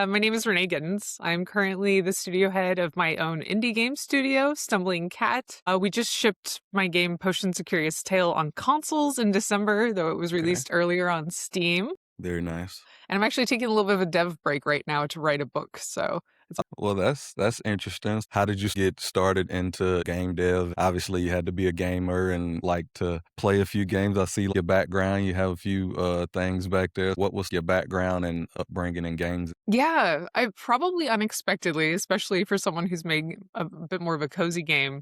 My name is Renee Gittins. I'm currently the studio head of my own indie game studio, Stumbling Cat. We just shipped my game Potions of Curious Tale on consoles in December, though it was Okay. released earlier on Steam. Very nice. And I'm actually taking a little bit of a dev break right now to write a book. So it's Well, that's interesting. How did you get started into game dev? Obviously, you had to be a gamer and like to play a few games. I see your background. You have a few things back there. What was your background and upbringing in games? yeah, I probably unexpectedly, especially for someone who's made a bit more of a cozy game.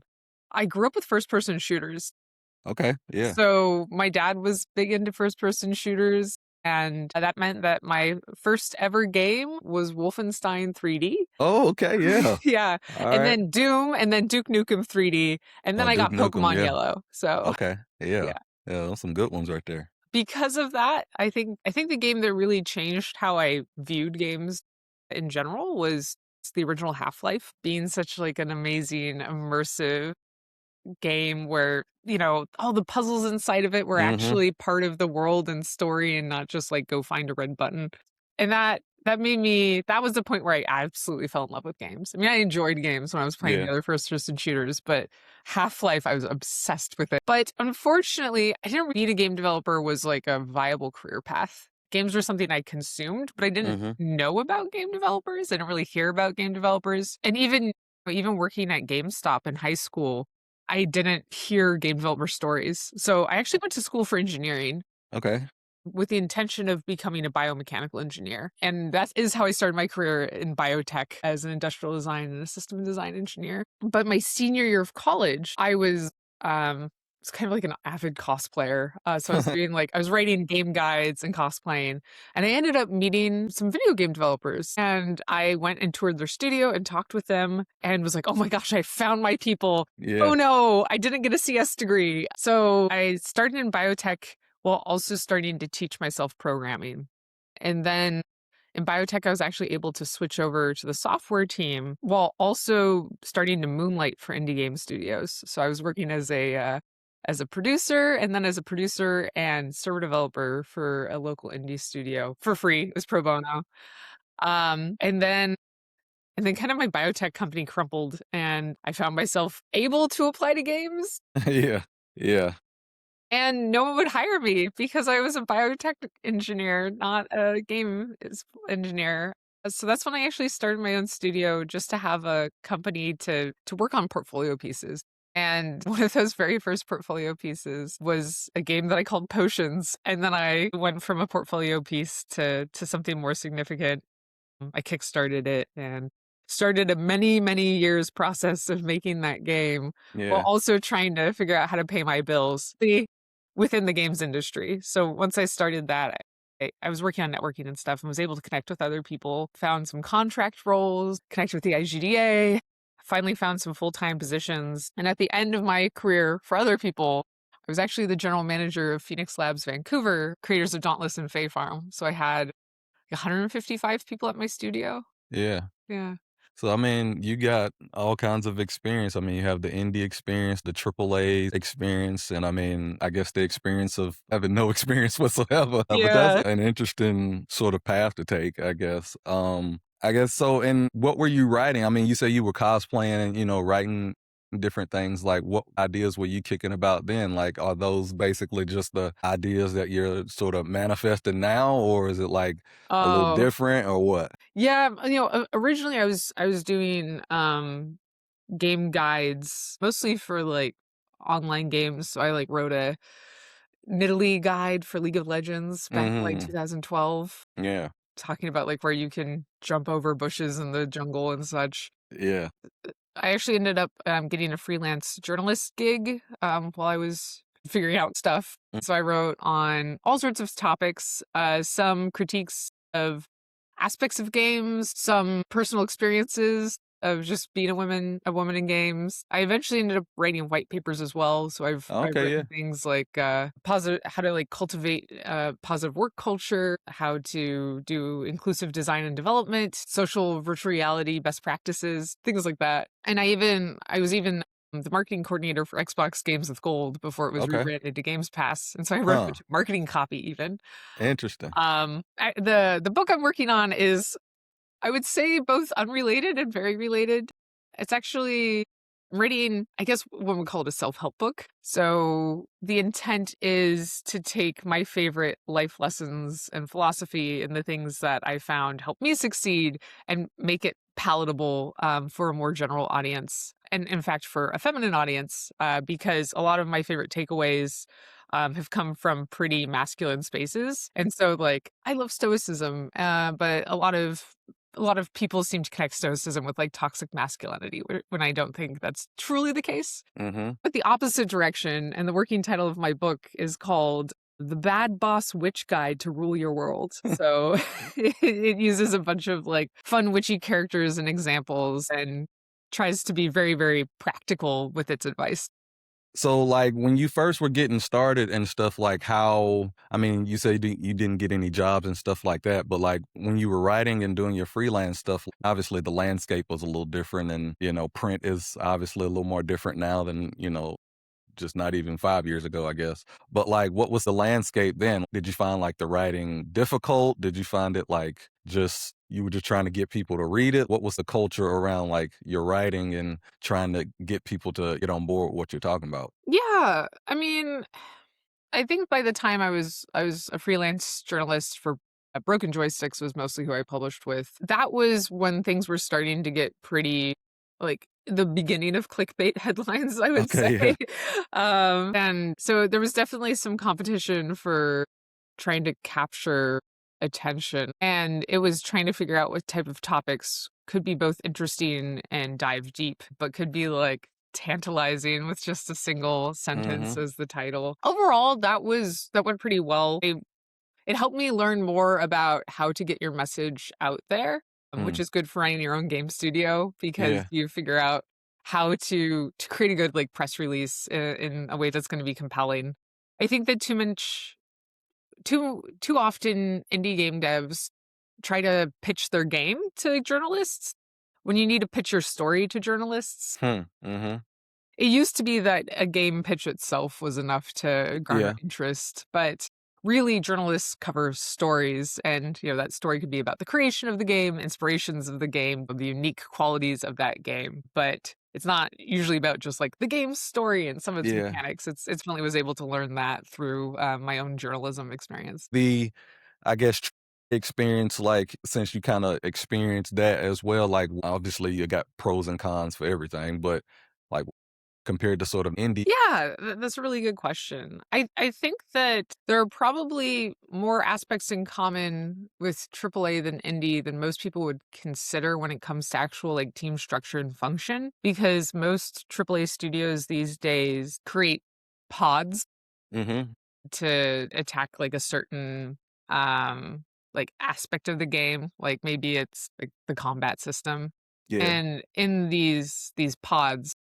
I grew up with first person shooters. Okay. Yeah. So my dad was big into first person shooters, and that meant that my first ever game was Wolfenstein 3D. Oh, okay. Yeah. Yeah, All and right. then Doom, and then Duke Nukem 3D, and then Oh, I Duke got Nukem. Pokemon Yeah. Yellow. So Okay. Yeah. yeah. Yeah. Those some good ones right there. Because of that, I think the game that really changed how I viewed games in general was the original Half-Life being such like an amazing immersive game where, all the puzzles inside of it were Mm-hmm. actually part of the world and story and not just like go find a red button. And that was the point where I absolutely fell in love with games. I mean, I enjoyed games when I was playing Yeah. the other first person shooters, but Half-Life, I was obsessed with it. But unfortunately, I didn't being a game developer was like a viable career path. Games were something I consumed, but I didn't Mm-hmm. know about game developers. I didn't really hear about game developers. And even working at GameStop in high school, I didn't hear game developer stories. So I actually went to school for engineering Okay. with the intention of becoming a biomechanical engineer. And that is how I started my career in biotech as an industrial design and a system design engineer. But my senior year of college, I was kind of like an avid cosplayer. So I was writing game guides and cosplaying, and I ended up meeting some video game developers. And I went and toured their studio and talked with them and was like, oh my gosh, I found my people. Oh Yeah. no, I didn't get a CS degree. So I started in biotech while also starting to teach myself programming. And then in biotech, I was actually able to switch over to the software team while also starting to moonlight for indie game studios. So I was working as a producer, and then as a producer and server developer for a local indie studio for free. It was pro bono. Um, and then and then kind of my biotech company crumpled, and I found myself able to apply to games, Yeah. Yeah. and no one would hire me because I was a biotech engineer, not a engineer. So that's when I actually started my own studio just to have a company to work on portfolio pieces. And one of those very first portfolio pieces was a game that I called Potions. And then I went from a portfolio piece to something more significant. I kickstarted it and started a many, many years process of making that game while Yeah. also trying to figure out how to pay my bills within the games industry. So once I started that, I was working on networking and stuff and was able to connect with other people, found some contract roles, connect with the IGDA, finally found some full-time positions. And at the end of my career for other people, I was actually the general manager of Phoenix Labs Vancouver, creators of Dauntless and Fae Farm. So I had 155 people at my studio. Yeah. Yeah. So, I mean, you got all kinds of experience. I mean, you have the indie experience, the AAA experience, and I mean, I guess the experience of having no experience whatsoever. But that's Yeah. an interesting sort of path to take, I guess. I guess so. And what were you writing? I mean, you say you were cosplaying and, writing different things. Like, what ideas were you kicking about then? Like, are those basically just the ideas that you're sort of manifesting now, or is it like a little Oh, different, or what? yeah. Originally I was doing game guides mostly for like online games. So I like wrote a Nidalee guide for League of Legends back in like Hmm. 2012, Yeah. talking about like where you can jump over bushes in the jungle and such. Yeah. I actually ended up getting a freelance journalist gig while I was figuring out stuff. Mm. So I wrote on all sorts of topics, some critiques of aspects of games, some personal experiences of just being a woman in games. I eventually ended up writing white papers as well. So I've Okay, yeah. written things like positive, how to like cultivate positive work culture, how to do inclusive design and development, social virtual reality best practices, things like that. And I was even the marketing coordinator for Xbox Games with Gold before it was Okay. rebranded to Games Pass, and so I wrote a Huh. bunch of marketing copy even. Interesting. The book I'm working on is I would say both unrelated and very related. It's actually reading, I guess one would call it a self-help book. So the intent is to take my favorite life lessons and philosophy and the things that I found help me succeed and make it palatable for a more general audience. And in fact, for a feminine audience, because a lot of my favorite takeaways have come from pretty masculine spaces. And so like I love stoicism, but a lot of people seem to connect stoicism with like toxic masculinity when I don't think that's truly the case. Mhm. But the opposite direction, and the working title of my book is called The Bad Boss Witch Guide to Rule Your World. So it uses a bunch of like fun witchy characters and examples and tries to be very, very practical with its advice. So, like, when you first were getting started and stuff, like, how I mean, you say you didn't get any jobs and stuff like that, but, like, when you were writing and doing your freelance stuff, obviously, the landscape was a little different and, print is obviously a little more different now than, just not even 5 years ago, I guess. But, like, what was the landscape then? Did you find, like, the writing difficult? Did you find it, like, just you were just trying to get people to read it? What was the culture around, like, your writing and trying to get people to get on board with what you're talking about? Yeah, I mean, I think by the time I was a freelance journalist for Broken Joysticks was mostly who I published with. That was when things were starting to get pretty like the beginning of clickbait headlines, I would Okay, say. yeah. And so there was definitely some competition for trying to capture attention. And it was trying to figure out what type of topics could be both interesting and dive deep, but could be like tantalizing with just a single sentence Mhm. as the title. Overall, that went pretty well. It helped me learn more about how to get your message out there, which Mm. is good for running your own game studio because Yeah. you figure out how to create a good like press release in a way that's going to be compelling. I think that too often indie game devs try to pitch their game to journalists when you need to pitch your story to journalists. Hmm. Mhm. It used to be that a game pitch itself was enough to garner Yeah. interest, but really journalists cover stories and that story could be about the creation of the game, inspirations of the game, the unique qualities of that game, but it's not usually about just like the game's story and some of its Yeah. mechanics. It's really was able to learn that through my own journalism experience. The I guess, experience, like, since you kinda experienced that as well, like, obviously, you got pros and cons for everything, but, like, compared to sort of indie. Yeah, that's a really good question. I think that there are probably more aspects in common with AAA than indie than most people would consider when it comes to actual like team structure and function, because most AAA studios these days create pods Mhm. to attack like a certain like aspect of the game, like maybe it's like the combat system. Yeah. And in these pods,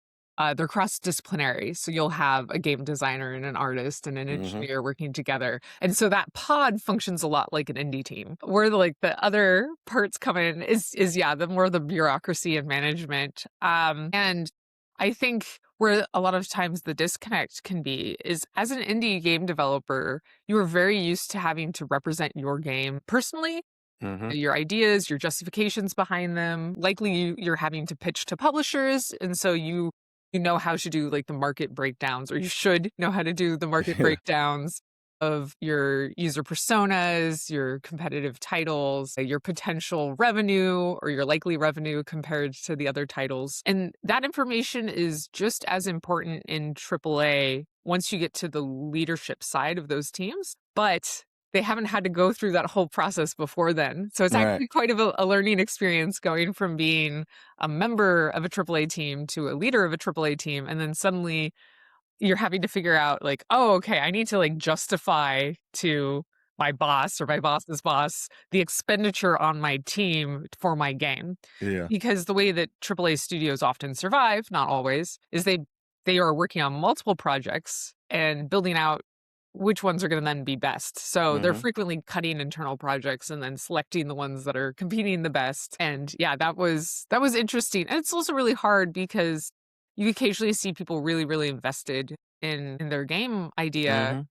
they're cross-disciplinary, so you'll have a game designer and an artist and an Mhm. engineer working together, and so that pod functions a lot like an indie team. Where the other parts come in is yeah, the more the bureaucracy and management. And I think where a lot of times the disconnect can be is as an indie game developer, you are very used to having to represent your game personally, Mhm. your ideas, your justifications behind them. Likely you're having to pitch to publishers, and so you know how to do like the market breakdowns, or you should know how to do the market Yeah. breakdowns of your user personas, your competitive titles, your potential revenue or your likely revenue compared to the other titles. And that information is just as important in AAA once you get to the leadership side of those teams. But they haven't had to go through that whole process before then. So it's Right. actually quite of a learning experience going from being a member of a AAA team to a leader of a AAA team. And then suddenly you're having to figure out like, oh, okay, I need to like justify to my boss or my boss's boss the expenditure on my team for my game. Yeah. Because the way that AAA studios often survive, not always, is they are working on multiple projects and building out which ones are going to then be best. So they're Mhm. frequently cutting internal projects and then selecting the ones that are competing the best. And yeah, that was interesting. And it's also really hard because you occasionally see people really, really invested in their game idea, Mhm.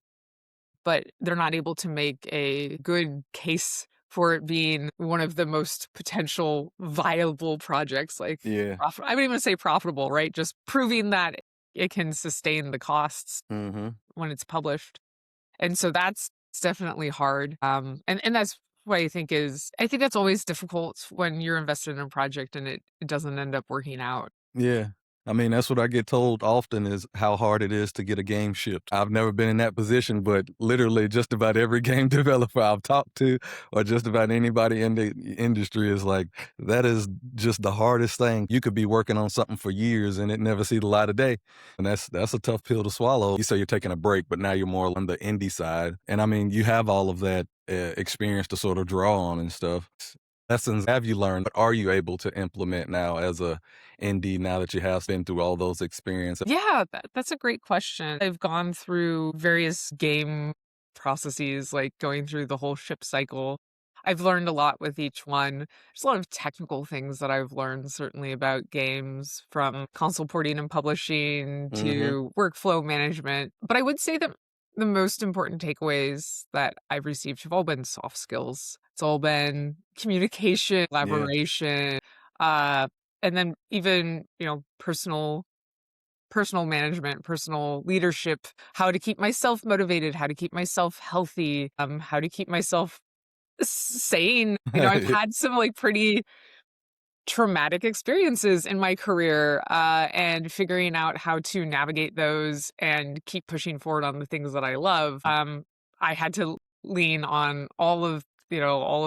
but they're not able to make a good case for it being one of the most potential viable projects. Like, Yeah. I wouldn't even say profitable, right? Just proving that it can sustain the costs Mhm. when it's published. And so that's it's definitely hard. And that's what I think that's always difficult when you're invested in a project and it doesn't end up working out. Yeah. I mean, that's what I get told often is how hard it is to get a game shipped. I've never been in that position, but literally just about every game developer I've talked to or just about anybody in the industry is like, that is just the hardest thing. You could be working on something for years and it never see the light of day. And that's a tough pill to swallow. You say you're taking a break, but now you're more on the indie side. And I mean, you have all of that experience to sort of draw on and stuff. Lessons have you learned? What are you able to implement now as a indie now that you have been through all those experiences? Yeah, that's a great question. I've gone through various game processes, like going through the whole ship cycle. I've learned a lot with each one. There's a lot of technical things that I've learned, certainly about games, from console porting and publishing Mhm. to workflow management. But I would say that the most important takeaways that I've received have all been soft skills. It's all been communication, Yeah. collaboration, uh, and then even, personal management, personal leadership, how to keep myself motivated, how to keep myself healthy, how to keep myself sane. I've had some like pretty traumatic experiences in my career, and figuring out how to navigate those and keep pushing forward on the things that I love. I had to lean on all of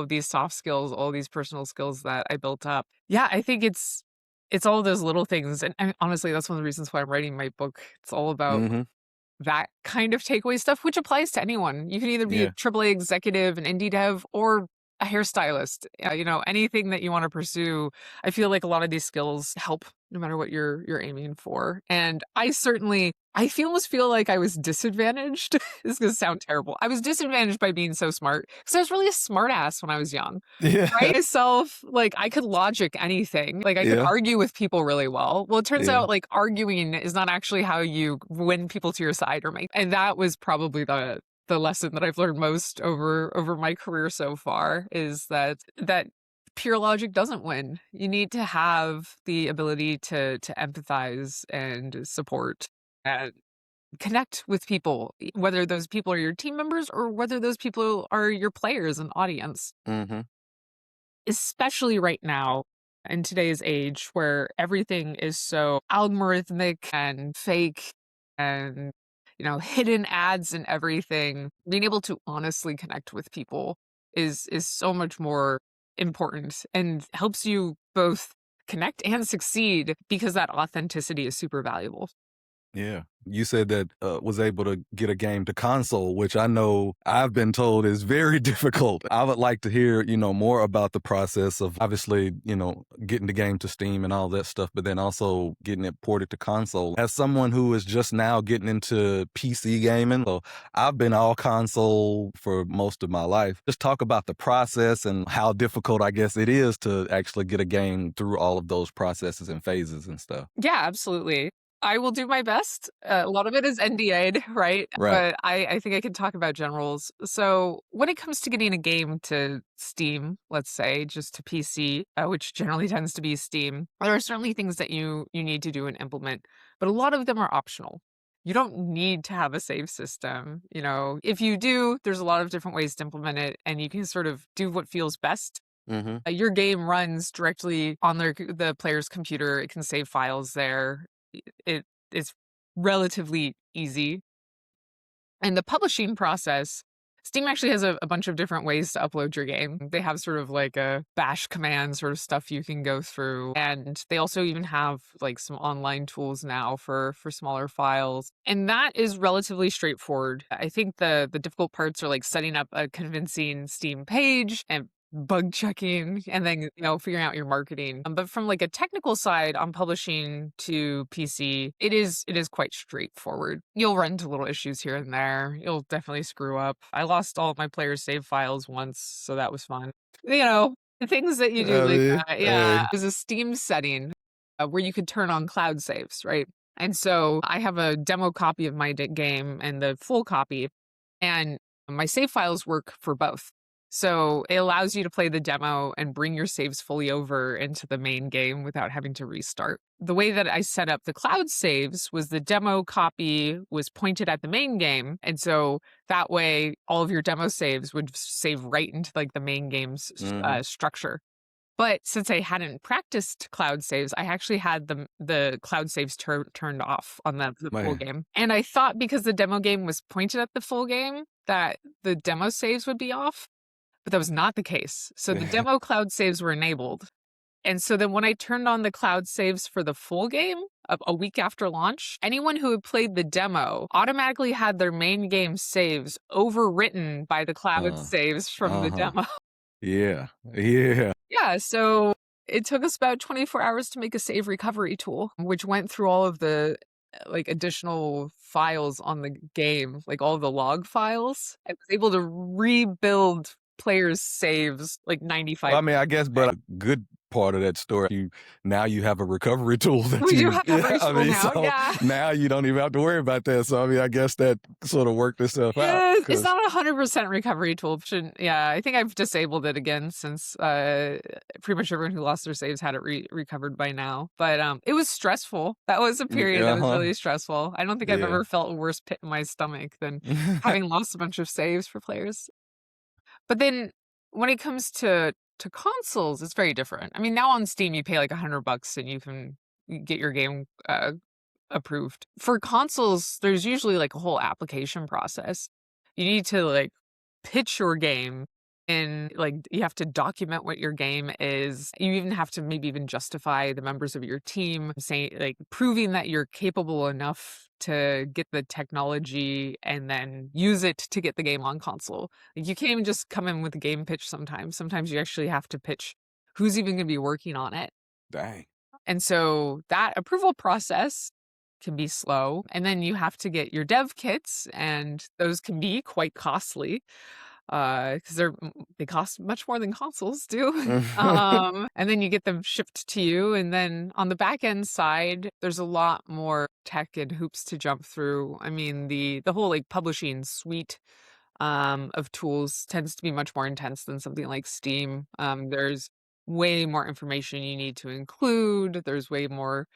these soft skills, all these personal skills that I built up. Yeah, I think it's all of those little things, and honestly, that's one of the reasons why I'm writing my book. It's all about Mhm. that kind of takeaway stuff, which applies to anyone. You can either be a Yeah. AAA executive, an indie dev, or a hairstylist. Anything that you want to pursue. I feel like a lot of these skills help no matter what you're aiming for. And almost feel like I was disadvantaged. This is gonna sound terrible. I was disadvantaged by being so smart because I was really a smart ass when I was young. Yeah. Right? Myself, like, I could logic anything. Like, I could Yeah. argue with people really well. Well, it turns Yeah. out, like, arguing is not actually how you win people to your side or make and that was probably the lesson that I've learned most over my career so far is that pure logic doesn't win. You need to have the ability to empathize and support and connect with people, whether those people are your team members or whether those people are your players and audience. Mhm. Especially right now in today's age where everything is so algorithmic and fake and hidden ads and everything, being able to honestly connect with people is so much more important and helps you both connect and succeed because that authenticity is super valuable. Yeah. You said that was able to get a game to console, which I know I've been told is very difficult. I would like to hear, more about the process of obviously, getting the game to Steam and all that stuff, but then also getting it ported to console. As someone who is just now getting into PC gaming, so I've been all console for most of my life. Just talk about the process and how difficult I guess it is to actually get a game through all of those processes and phases and stuff. Yeah, absolutely. I will do my best. A lot of it is NDA'd, right? Right. But I think I can talk about generals. So when it comes to getting a game to Steam, let's say, just to PC, which generally tends to be Steam, there are certainly things that you need to do and implement, but a lot of them are optional. You don't need to have a save system. If you do, there's a lot of different ways to implement it, and you can sort of do what feels best. Mhm. Your game runs directly on the player's computer. It can save files there. It is relatively easy. And the publishing process, Steam actually has a bunch of different ways to upload your game. They have sort of like a bash command sort of stuff you can go through. And they also even have like some online tools now for smaller files. And that is relatively straightforward. I think the difficult parts are like setting up a convincing Steam page and bug checking and then figuring out your marketing, but from like a technical side on publishing to PC, it is quite straightforward. You'll run into little issues here and there. You'll definitely screw up. I lost all of my players save files once, so that was fun. The things that you do I like mean, that. Yeah, hey. there's a Steam setting where you could turn on cloud saves, right? And so I have a demo copy of my game and the full copy, and my save files work for both. So it allows you to play the demo and bring your saves fully over into the main game without having to restart. The way that I set up the cloud saves was the demo copy was pointed at the main game. And so that way all of your demo saves would save right into like the main game's Mhm. structure. But since I hadn't practiced cloud saves, I actually had the cloud saves turned off on the full Man. game. And I thought because the demo game was pointed at the full game that the demo saves would be off, but that was not the case. So the demo cloud saves were enabled. And so then when I turned on the cloud saves for the full game a week after launch, anyone who had played the demo automatically had their main game saves overwritten by the cloud Uh, saves from the uh-huh. demo. Yeah. Yeah. Yeah, so it took us about 24 hours to make a save recovery tool, which went through all of the like additional files on the game, like all the log files. I was able to rebuild players' saves like Well, 95%. I mean, I guess, but a good part of that story, now you have a recovery tool that We do you have a yeah, recovery I tool mean, now, so yeah. now you don't even have to worry about that. So, I mean, I guess that sort of worked itself out Yeah, it's 'cause not a 100% recovery tool. Shouldn't yeah, I think I've disabled it again since, pretty much everyone who lost their saves had it recovered by now. But, it was stressful. That was a period that was uh-huh. really stressful. I don't think I've Yeah. ever felt a worse pit in my stomach than having lost a bunch of saves for players. But then when it comes to consoles, it's very different. I mean, now on Steam, you pay like $100 and you can get your game, approved. For consoles, there's usually like a whole application process. You need to like pitch your game and like you have to document what your game is. You even have to maybe even justify the members of your team, saying like proving that you're capable enough to get the technology and then use it to get the game on console. Like you can't even just come in with a game pitch sometimes. Sometimes you actually have to pitch who's even going to be working on it. Dang. And so that approval process can be slow. And then you have to get your dev kits, and those can be quite costly because they cost much more than consoles do. And then you get them shipped to you. And then on the back end side, there's a lot more tech and hoops to jump through. I mean, the whole like publishing suite of tools tends to be much more intense than something like Steam. There's way more information you need to include. There's way more,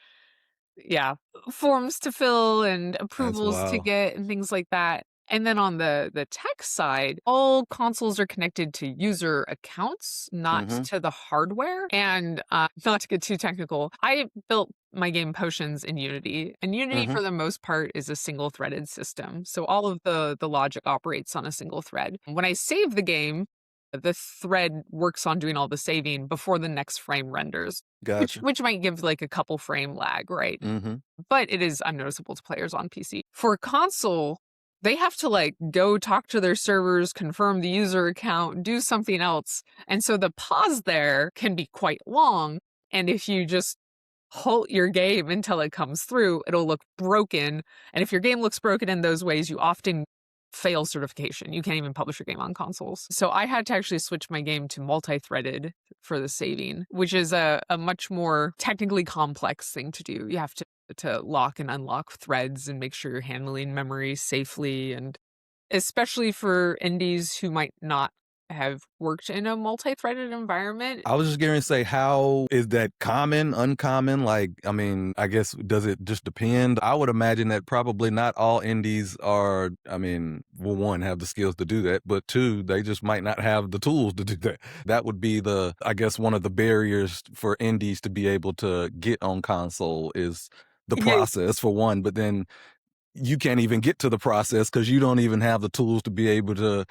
yeah, forms to fill and That's approvals to wild. get and things like that. And then on the tech side, all consoles are connected to user accounts, not Mhm. to the hardware. And not to get too technical, I built my game Potions in Unity, and Unity Mhm. for the most part is a single threaded system. So all of the logic operates on a single thread. When I save the game, the thread works on doing all the saving before the next frame renders, Gotcha. which might give like a couple frame lag, right? Mhm. But it is unnoticeable to players on PC. For console, they have to like go talk to their servers, confirm the user account, do something else. And so the pause there can be quite long. And if you just halt your game until it comes through, it'll look broken. And if your game looks broken in those ways, you often fail certification. You can't even publish your game on consoles. So I had to actually switch my game to multi-threaded for the saving, which is a much more technically complex thing to do. You have to lock and unlock threads and make sure you're handling memory safely, and especially for indies who might not have worked in a multi-threaded environment. I was just going to say, how is that common, uncommon? Like, I mean, I guess, does it just depend? I would imagine that probably not all indies are, I mean, well, one, have the skills to do that, but two, they just might not have the tools to do that. That would be I guess, one of the barriers for indies to be able to get on console is the Yeah, process for one, but then you can't even get to the process because you don't even have the tools to be able to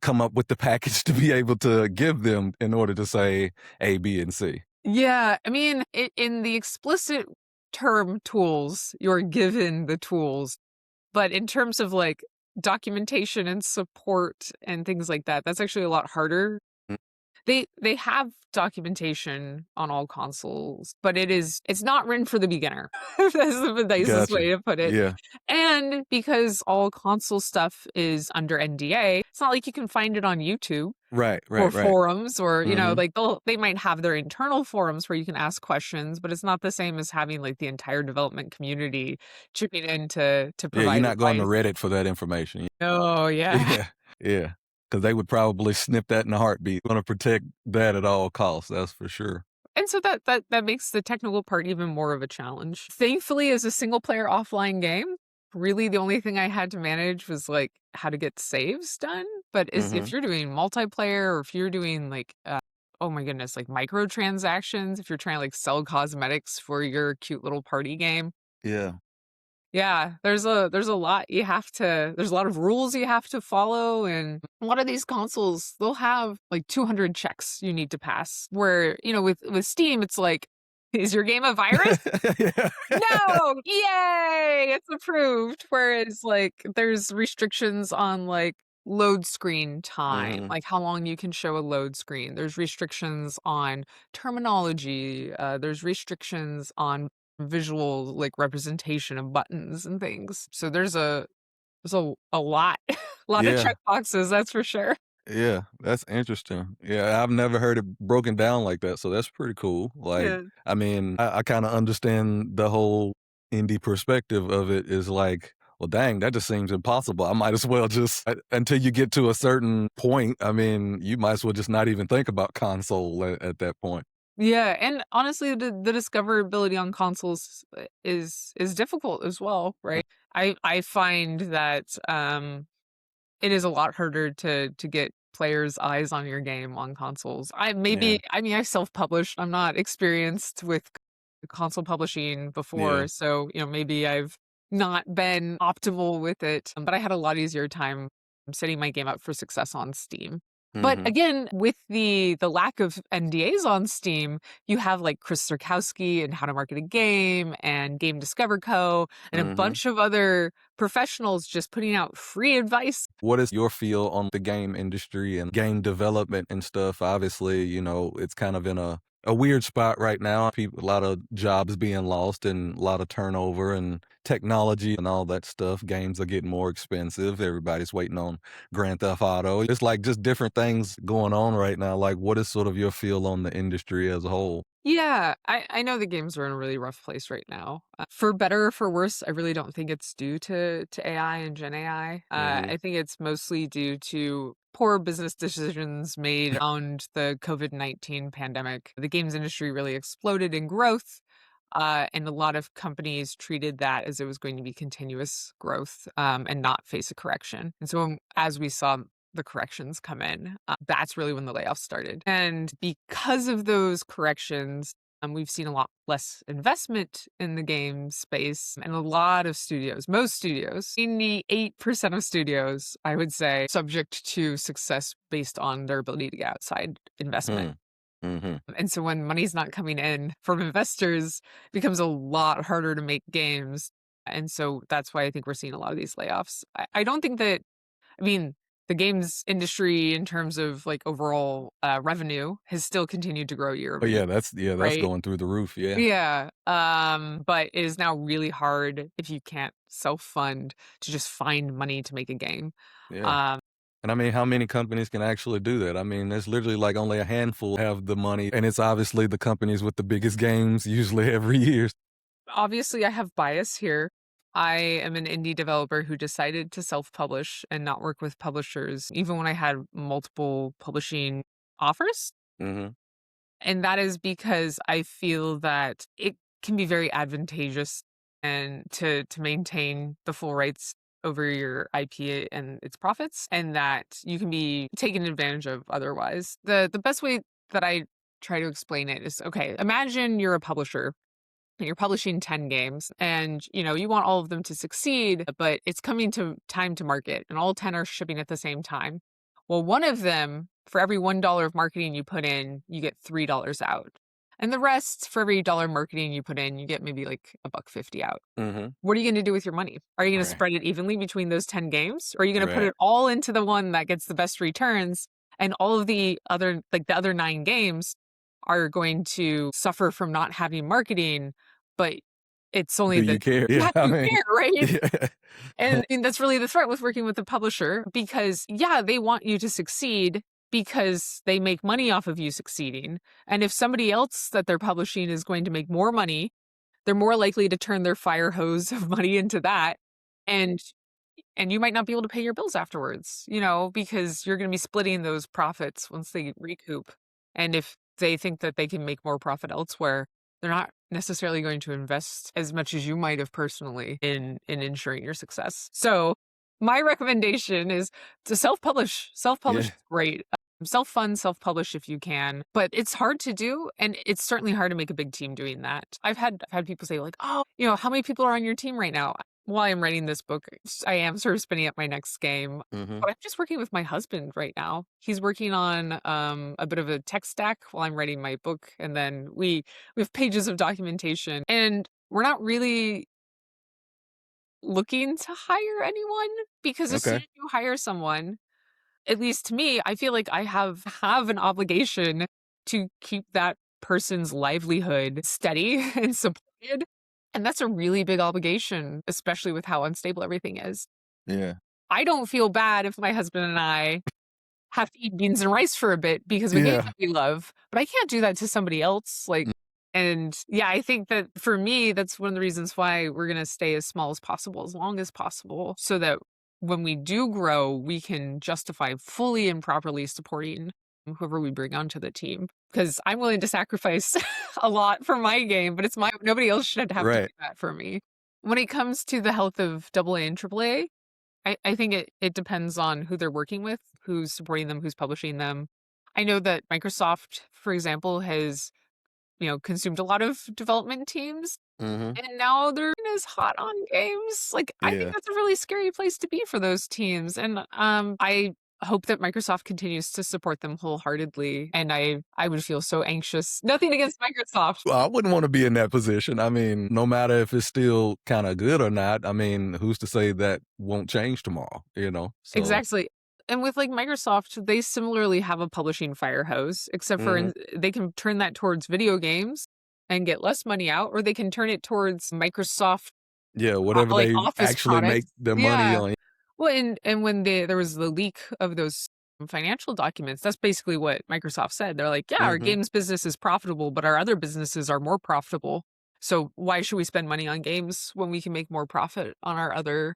come up with the package to be able to give them in order to say A, B, and C. yeah. I mean, in the explicit term tools, you're given the tools. But in terms of like documentation and support and things like that, that's actually a lot harder. Mm, They have documentation on all consoles, but it's not written for the beginner. That's the nicest gotcha. way to put it. Yeah. And because all console stuff is under NDA, it's not like you can find it on YouTube Right, or right, right. forums, or Mhm. like they might have their internal forums where you can ask questions, but it's not the same as having like the entire development community chipping in to Yeah, you're provide not going to advice. Reddit for that information. Oh, yeah. Yeah, yeah. 'Cause they would probably snip that in a heartbeat. Wanna protect that at all costs, that's for sure. And so that makes the technical part even more of a challenge. Thankfully, as a single player offline game, really the only thing I had to manage was, like, how to get saves done, but is if Mhm. you're doing multiplayer or if you're doing, like, oh my goodness, like, microtransactions, if you're trying to, like, sell cosmetics for your cute little party game, Yeah. yeah, there's a lot you have to there's a lot of rules you have to follow, and a lot of these consoles, they'll have, like, 200 checks you need to pass, where, with Steam, it's like, "Is your game a virus? Yeah. No! Yay! It's approved." Whereas, like, there's restrictions on, like, load screen time, Mhm. like, how long you can show a load screen. There's restrictions on terminology, there's restrictions on visual, like, representation of buttons and things. So there's a lot lot of Yeah. checkboxes, that's for sure. Yeah, that's interesting. Yeah, I've never heard it broken down like that, so that's pretty cool. Like, Yeah. I mean, I kinda understand the whole indie perspective of it is like, well, dang, that just seems impossible. I might as well just until you get to a certain point, I mean, you might as well just not even think about console at that point. Yeah, and honestly, the discoverability on consoles is difficult as well, Mm, right? I find that, it is a lot harder to get players' eyes on your game on consoles. yeah, I mean, I self-published, I'm not experienced with console publishing yeah. before, so, maybe I've not been optimal with it, but I had a lot easier time setting my game up for success on Steam. But Mhm, again, with the lack of NDAs on Steam, you have, like, Chris Sarkowski and How to Market a Game and Game Discover Co. and a mhm. bunch of other professionals just putting out free advice. What is your feel on the game industry and game development and stuff? Obviously, it's kind of in a weird spot right now. People, a lot of jobs being lost and a lot of turnover and technology and all that stuff. Games are getting more expensive. Everybody's waiting on Grand Theft Auto. It's like just different things going on right now. Like, what is sort of your feel on the industry as a whole? Yeah, I know the games are in a really rough place right now. For better or for worse, I really don't think it's due to AI and Gen AI. Hmm. I think it's mostly due to poor business decisions made around the COVID-19 pandemic. The games industry really exploded in growth, and a lot of companies treated that as it was going to be continuous growth, and not face a correction. And so, as we saw the corrections come in, that's really when the layoffs started. And because of those corrections, we've seen a lot less investment in the game space and a lot of studios, most studios, 98% of studios, I would say, subject to success based on their ability to get outside investment. Hmm. Hmm. And so when money's not coming in from investors, it becomes a lot harder to make games. And so that's why I think we're seeing a lot of these layoffs. I don't think that, I mean, the games industry in terms of like overall revenue has still continued to grow year Oh over year, yeah, that's right? going through the roof. Yeah. Yeah. But it is now really hard if you can't self fund to just find money to make a game. Yeah. Um, And I mean, how many companies can actually do that? I mean, there's literally like only a handful have the money, and it's obviously the companies with the biggest games usually every year. Obviously, I have bias here. I am an indie developer who decided to self publish and not work with publishers, even when I had multiple publishing offers. Mhm, And that is because I feel that it can be very advantageous and to maintain the full rights over your IP and its profits, and that you can be taken advantage of otherwise. The best way that I try to explain it is, okay, imagine you're a publisher and you're publishing 10 games and you want all of them to succeed, but it's coming to time to market and all 10 are shipping at the same time. Well, one of them, for every $1 of marketing you put in, you get $3 out. And the rest, for every dollar marketing you put in, you get maybe like a buck 50 out. mhm. What are you going to do with your money? Are you going to Right, spread it evenly between those 10 games? Or are you going to put right. it all into the one that gets the best returns, and all of the other, like the other 9 games, are going to suffer from not having marketing, but it's only Do you that care? Yeah, yeah, I you mean, care, right? yeah. And I mean, that's really the threat with working with a publisher because, yeah, they want you to succeed because they make money off of you succeeding. And if somebody else that they're publishing is going to make more money, they're more likely to turn their fire hose of money into that. And and you might not be able to pay your bills afterwards, because you're going to be splitting those profits once they recoup. And if they think that they can make more profit elsewhere, they're not necessarily going to invest as much as you might have personally in ensuring your success. So my recommendation is to self-publish. Self-publish Yeah. is great. Self-fund, self-publish if you can, but it's hard to do, and it's certainly hard to make a big team doing that. I've had people say like, "Oh, how many people are on your team right now?" While I'm writing this book, I am sort of spinning up my next game, Mhm. but I'm just working with my husband right now. He's working on a bit of a tech stack while I'm writing my book, and then we have pages of documentation, and we're not really looking to hire anyone because as soon Okay. as you hire someone, at least to me, I feel like I have an obligation to keep that person's livelihood steady and supported, and that's a really big obligation, especially with how unstable everything is. Yeah. I don't feel bad if my husband and I have to eat beans and rice for a bit because of a game Yeah. that we love, but I can't do that to somebody else, Mm. and yeah, I think that for me, that's one of the reasons why we're gonna stay as small as possible, as long as possible, so that when we do grow, we can justify fully and properly supporting whoever we bring onto the team. Because I'm willing to sacrifice a lot for my game, but nobody else should have to do Right. that for me. When it comes to the health of AA and AAA, I think it depends on who they're working with, who's supporting them, who's publishing them. I know that Microsoft, for example, has, consumed a lot of development teams, Mhm. and now they're not as hot on games. Like, I think Yeah. that's a really scary place to be for those teams, and, I hope that Microsoft continues to support them wholeheartedly, and I would feel so anxious. Nothing against Microsoft. Well, I wouldn't wanna be in that position. I mean, no matter if it's still kinda good or not, I mean, who's to say that won't change tomorrow, you know? So Exactly. And with, like, Microsoft, they similarly have a publishing fire hose, except for Mhm. they can turn that towards video games and get less money out, or they can turn it towards Microsoft, Yeah, whatever like, they Office actually products. make their money Yeah. on. Well, and when there was the leak of those financial documents, that's basically what Microsoft said. They're like, "Yeah, our Mhm. games business is profitable, but our other businesses are more profitable. So why should we spend money on games when we can make more profit on our other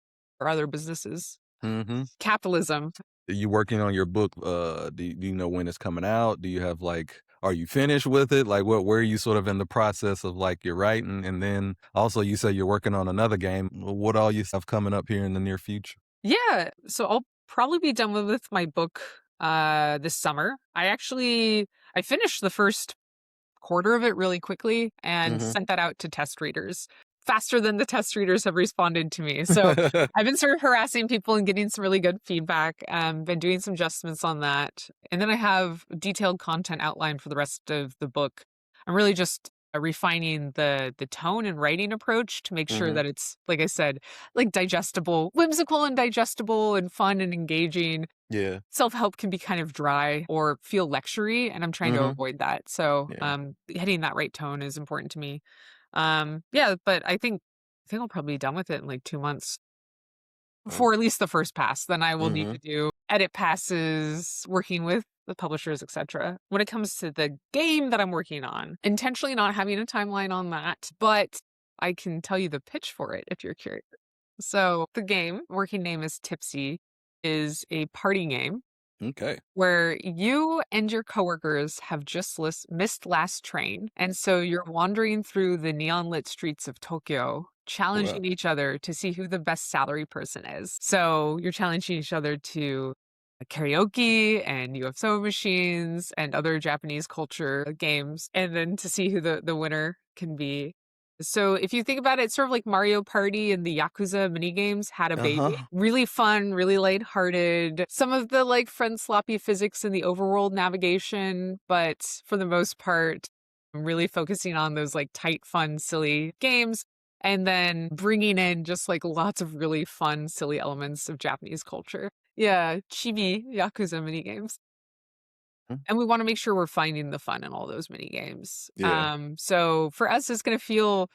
businesses?" Mhm. Capitalism. Are you working on your book? Do you know when it's coming out? Do you have like, are you finished with it? Like, where are you sort of in the process of like your writing? And then also, you say you're working on another game. What all you have coming up here in the near future? Yeah, so I'll probably be done with my book this summer. I finished the first quarter of it really quickly and Mhm. sent that out to test readers faster than the test readers have responded to me. So I've been sort of harassing people and getting some really good feedback. Been doing some adjustments on that. And then I have detailed content outlined for the rest of the book. I'm really just refining the tone and writing approach to make sure Mhm. that it's, like I said, like digestible, whimsical and digestible and fun and engaging. Yeah. Self-help can be kind of dry or feel lectury, and I'm trying to Mhm. avoid that. So, Yeah. hitting that right tone is important to me. Yeah, but I think I'll probably be done with it in like 2 months Oh. for at least the first pass. Then I will need to Mhm. do edit passes, working with the publishers, etc. When it comes to the game that I'm working on, intentionally not having a timeline on that, but I can tell you the pitch for it if you're curious. So, the game, working name is Tipsy, is a party game Okay. where you and your coworkers have just missed last train. And so you're wandering through the neon lit streets of Tokyo, Well. challenging each other to see who the best salary person is. So you're challenging each other to karaoke and UFO machines and other Japanese culture games, and then to see who the winner can be. So if you think about it, it's sort of like Mario Party and the Yakuza mini games had a Uh baby. huh. Really fun, really lighthearted. Some of the like friend sloppy physics and the overworld navigation, but for the most part, I'm really focusing on those like tight, fun, silly games. And then bringing in just like lots of really fun, silly elements of Japanese culture. Yeah, chibi Yakuza mini games. And we wanna make sure we're finding the fun in all those mini games. Yeah. So for us, it's gonna feel,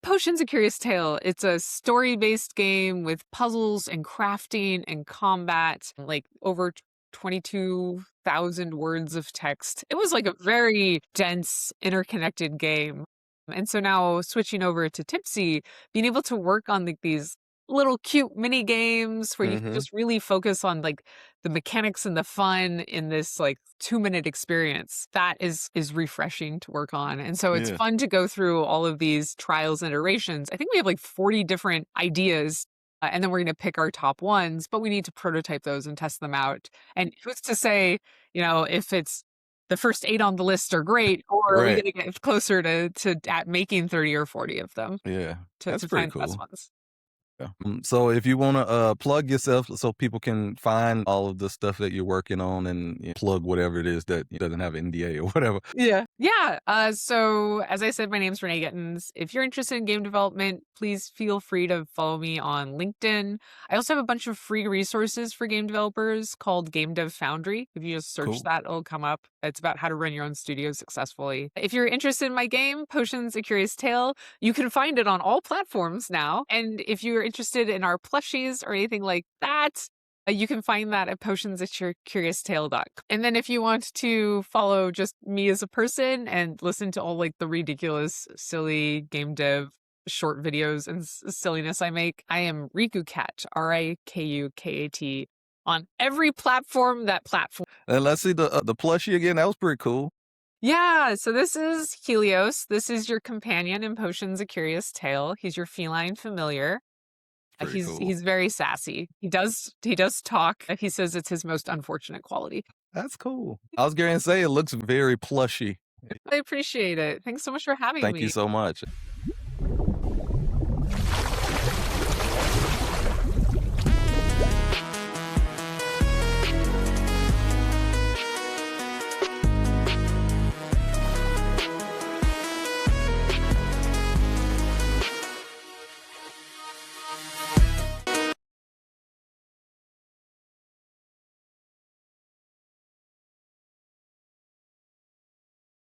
Potion's a Curious Tale. It's a story-based game with puzzles and crafting and combat, like over 22,000 words of text. It was like a very dense, interconnected game. And so now switching over to Tipsy, being able to work on these little cute mini games where you can Mhm. just really focus on like the mechanics and the fun in this like 2-minute experience. That is refreshing to work on. And so it's Yeah. fun to go through all of these trials and iterations. I think we have like 40 different ideas. And then we're going to pick our top ones, but we need to prototype those and test them out. And who's to say, if it's the first 8 on the list are great, or are we Right. going to get closer to at making 30 or 40 of them Yeah. to, That's to pretty find the best cool. ones? Yeah. So if you wanna, plug yourself so people can find all of the stuff that you're working on and, plug whatever it is that doesn't have NDA or whatever. Yeah. Yeah. So as I said, my name's Renee Gittins. If you're interested in game development, please feel free to follow me on LinkedIn. I also have a bunch of free resources for game developers called Game Dev Foundry. If you just search Cool. that, it'll come up. It's about how to run your own studio successfully. If you're interested in my game, Potions: A Curious Tale, you can find it on all platforms now. And if you're interested in our plushies or anything like that, you can find that at potionsatyourcurioustale.com. And then if you want to follow just me as a person and listen to all like the ridiculous, silly game dev short videos and silliness I make, I am RikuKat, RIKUKAT, on every platform that platform. And let's see the plushie again. That was pretty cool. Yeah, so this is Helios. This is your companion in Potions: A Curious Tale. He's your feline familiar. Pretty cool. He's very sassy. He does talk. He says it's his most unfortunate quality. That's cool. I was going to say it looks very plushy. I appreciate it. Thanks so much for having Thank you me. so much.